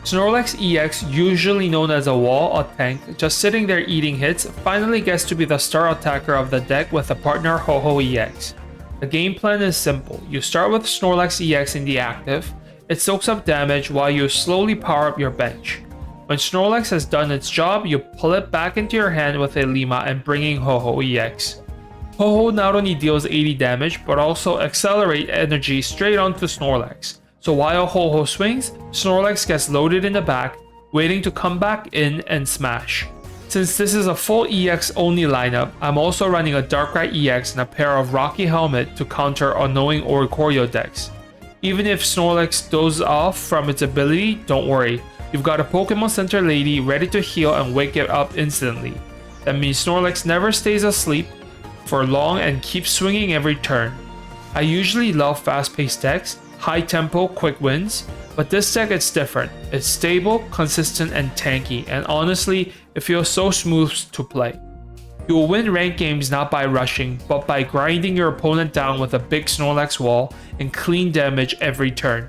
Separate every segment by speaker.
Speaker 1: Snorlax EX, usually known as a wall or tank, just sitting there eating hits, finally gets to be the star attacker of the deck with a partner Ho-Oh EX. The game plan is simple. You start with Snorlax EX in the active, it soaks up damage while you slowly power up your bench. When Snorlax has done its job, you pull it back into your hand with a Lima and bring in Ho-Oh EX. Ho-Oh not only deals 80 damage, but also accelerate energy straight onto Snorlax. So while Ho-Oh swings, Snorlax gets loaded in the back, waiting to come back in and smash. Since this is a full EX only lineup, I'm also running a Darkrai EX and a pair of Rocky Helmet to counter annoying Oricorio decks. Even if Snorlax dozes off from its ability, don't worry, you've got a Pokemon Center lady ready to heal and wake it up instantly. That means Snorlax never stays asleep for long and keeps swinging every turn. I usually love fast-paced decks, high tempo, quick wins, but this deck is different. It's stable, consistent, and tanky, and honestly, it feels so smooth to play. You will win ranked games not by rushing, but by grinding your opponent down with a big Snorlax wall and clean damage every turn.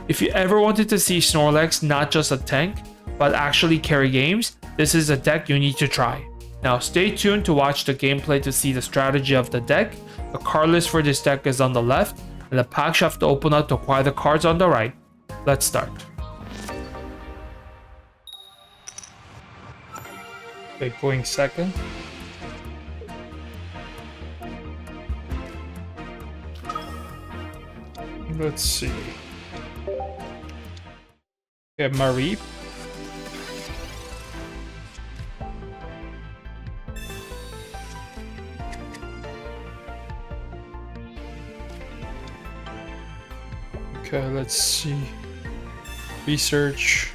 Speaker 1: If you ever wanted to see Snorlax not just a tank, but actually carry games, this is a deck you need to try. Now stay tuned to watch the gameplay to see the strategy of the deck. The card list for this deck is on the left, and the pack shelf to open up to acquire the cards on the right. Let's start. Okay, going second. Let's see. Okay, Marie. Okay, let's see. Research.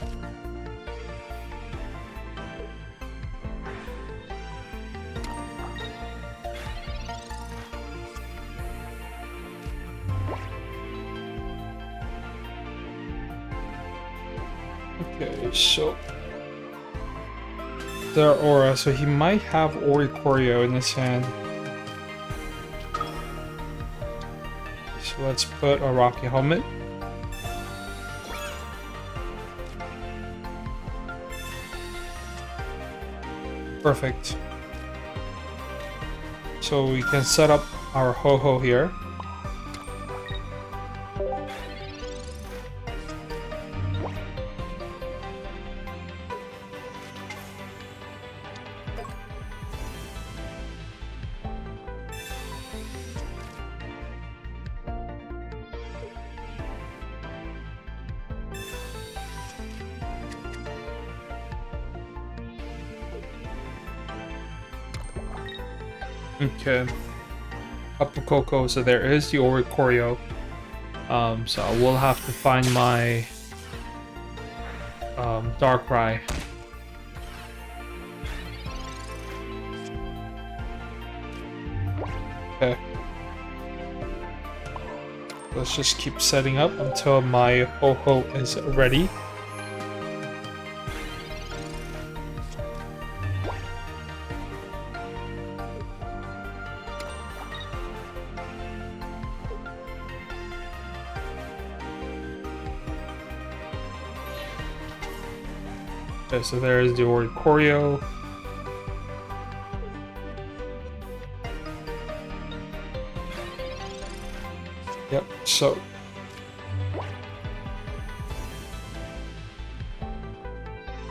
Speaker 1: Okay, so Zeraora, so he might have Oricorio in his hand. So let's put a Rocky Helmet. Perfect. So we can set up our Ho-Oh here. Okay, up to Koko, so there is the Oricorio. So I will have to find my Darkrai. Okay. Let's just keep setting up until my Ho-Oh is ready. Okay, so there is the Oricorio. Yep, so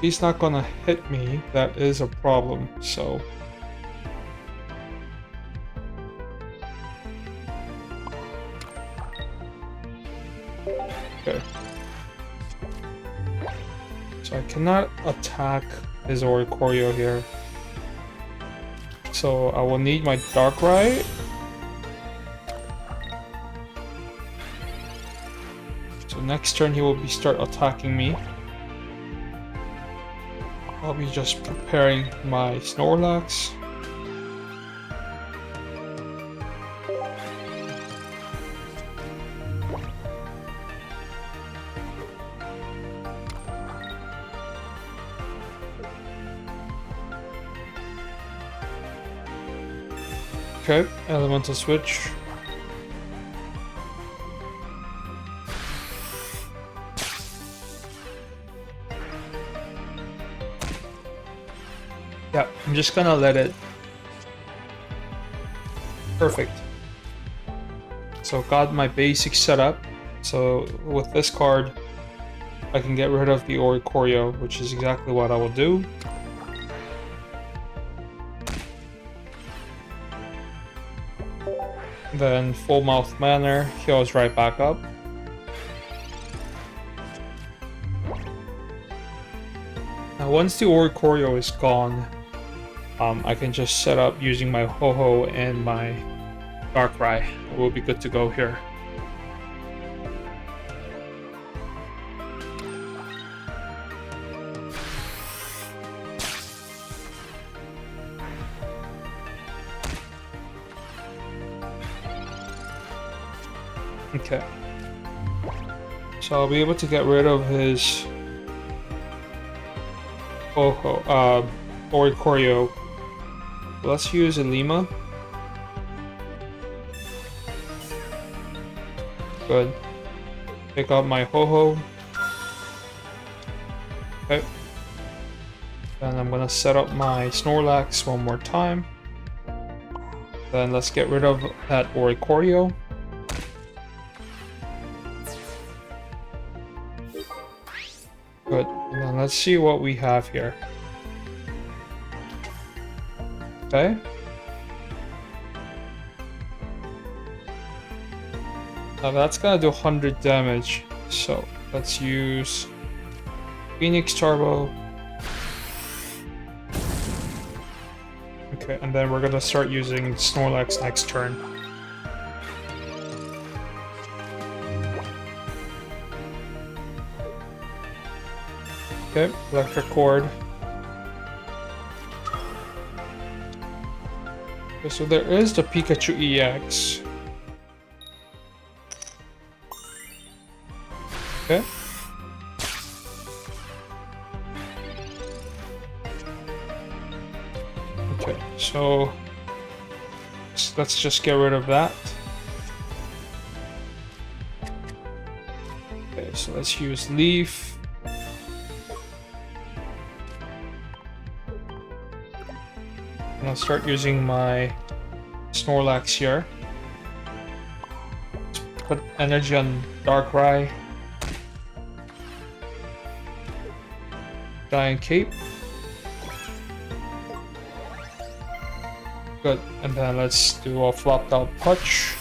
Speaker 1: he's not gonna hit me, that is a problem, so okay. So I cannot attack his Oricorio here. So I will need my Darkrai. So next turn he will start attacking me. I'll be just preparing my Snorlax. Okay, elemental switch. Yeah, I'm just gonna let it. Perfect. So got my basic setup. So with this card, I can get rid of the Oricorio, which is exactly what I will do. Then full mouth manner heals right back up. Now once the Oricorio is gone, I can just set up using my Ho-Ho and my Darkrai. We'll be good to go here. Okay. So I'll be able to get rid of his Oricorio. Let's use a Lima. Good. Pick up my Ho-Ho. Okay. Then I'm gonna set up my Snorlax one more time. Then let's get rid of that Oricorio. Good. And then let's see what we have here. Okay. Now that's gonna do 100 damage. So let's use Phoenix Turbo. Okay, and then we're gonna start using Snorlax next turn. Okay, Electric Cord. Okay, so there is the Pikachu EX. Okay. Okay, so let's just get rid of that. Okay, so let's use Leaf. And I'll start using my Snorlax here. Put energy on Darkrai. Giant Cape. Good. And then let's do a flopped out punch.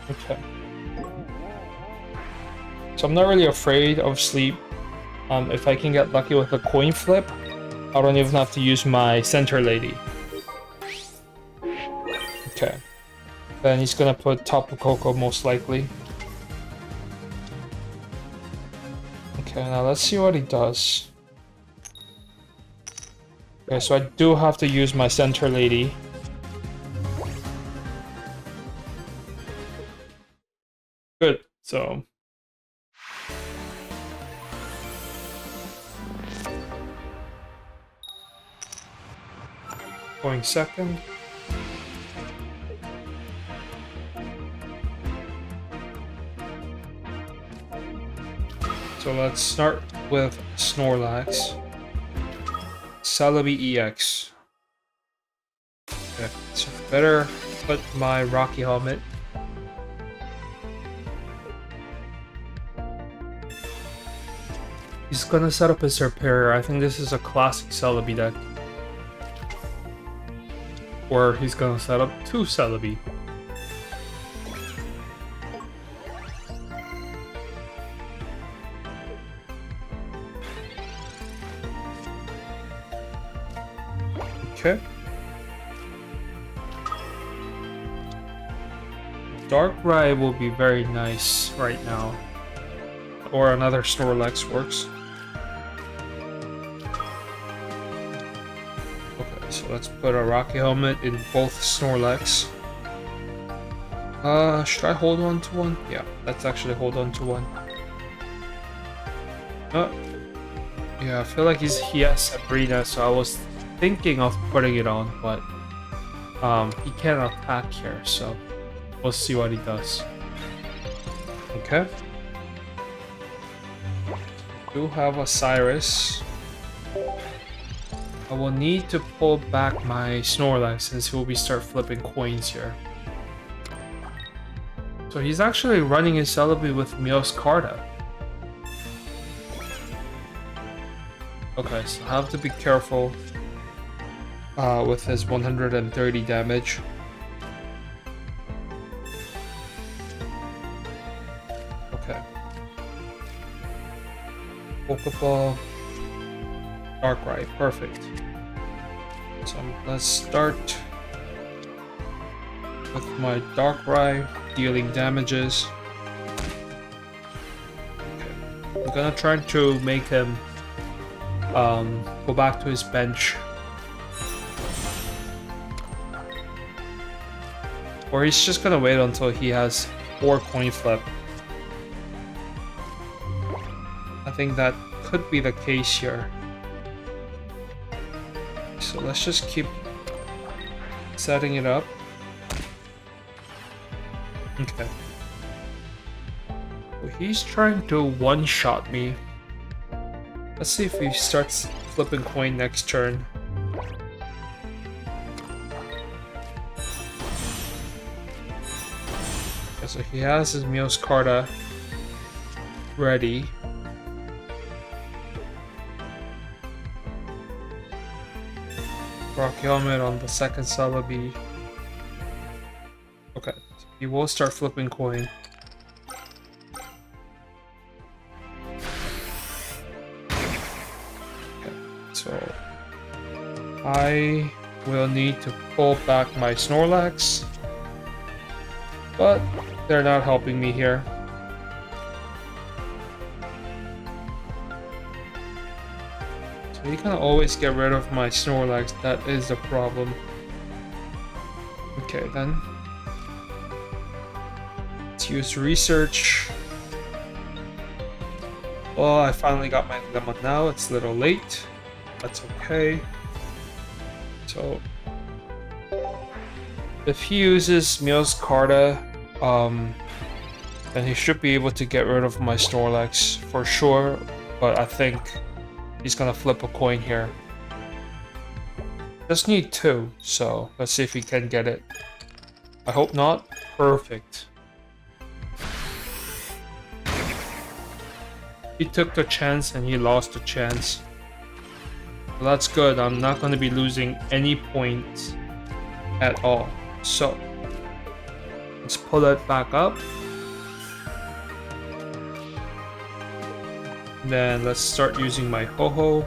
Speaker 1: Okay. So I'm not really afraid of sleep. If I can get lucky with a coin flip, I don't even have to use my center lady. Okay. Then he's gonna put Tapu Koko most likely. Okay, now let's see what he does. Okay, so I do have to use my center lady. Good, so... Going second. So let's start with Snorlax. Celebi EX. Okay, so better put my Rocky Helmet. He's gonna set up his Serperior. I think this is a classic Celebi deck. Or he's gonna set up two Celebi. Okay. Darkrai will be very nice right now. Or another Snorlax works. Okay, so let's put a Rocky Helmet in both Snorlax. Should I hold on to one? Yeah, let's actually hold on to one. Yeah, I feel like he has Sabrina, so I was thinking of putting it on, but he can't attack here, so we'll see what he does. Okay. Do have a Cyrus. I will need to pull back my Snorlax since he will be start flipping coins here. So he's actually running his Celebi with Meowscarada. Okay, so I have to be careful with his 130 damage. Okay. Pokeball. Darkrai, perfect. So let's start with my Darkrai dealing damages. Okay. I'm gonna try to make him go back to his bench. Or he's just gonna wait until he has 4 coin flip. I think that could be the case here. So let's just keep setting it up. Okay. Well, he's trying to one-shot me. Let's see if he starts flipping coin next turn. Okay, so he has his Meowscarada ready. Rocky Helmet on the second Celebi. Okay, so he will start flipping coin. Okay, so I will need to pull back my Snorlax, but they're not helping me here. You can always get rid of my Snorlax, that is the problem. Okay then. Let's use research. Oh, I finally got my lemon now, it's a little late. That's okay. So if he uses Meowscarada, then he should be able to get rid of my Snorlax for sure, but I think he's gonna flip a coin here. Just need 2, so let's see if he can get it. I hope not. Perfect. He took the chance and he lost the chance. Well, that's good. I'm not gonna be losing any points at all. So let's pull it back up. Then let's start using my Ho-Ho.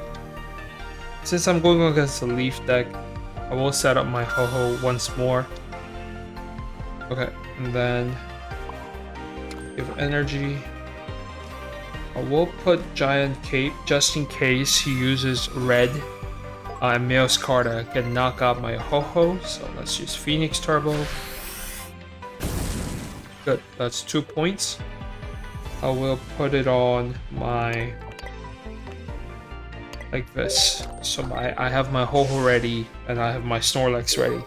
Speaker 1: Since I'm going against the Leaf deck, I will set up my Ho-Ho once more. Okay, and then give energy. I will put Giant Cape just in case he uses red. Meowscarada can knock out my Ho-Ho, so let's use Phoenix Turbo. Good, that's 2 points. I will put it on my, like this. So I have my Ho-Ho ready and I have my Snorlax ready.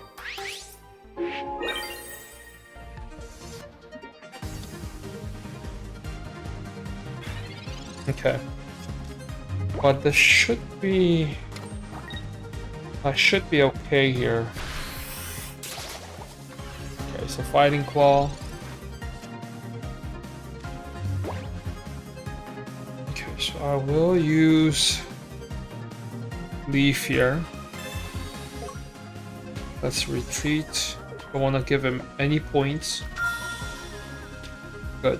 Speaker 1: Okay. But this should be, I should be okay here. Okay, so Fighting Claw. So I will use Leaf here. Let's retreat. Don't want to give him any points. Good.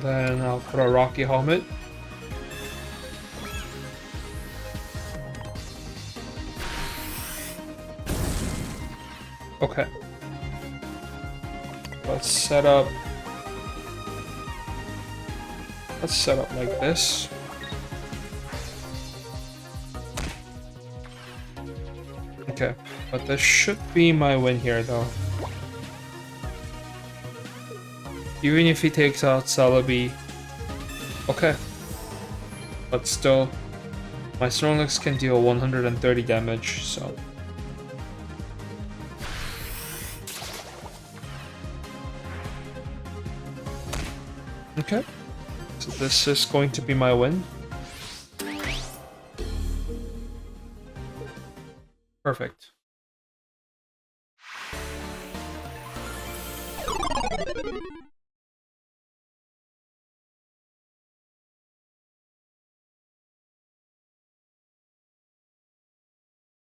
Speaker 1: Then I'll put a Rocky Helmet. Okay. Let's set up like this. Okay, but this should be my win here though. Even if he takes out Celebi. Okay. But still, my Snorlax can deal 130 damage, so. Okay. So this is going to be my win. Perfect.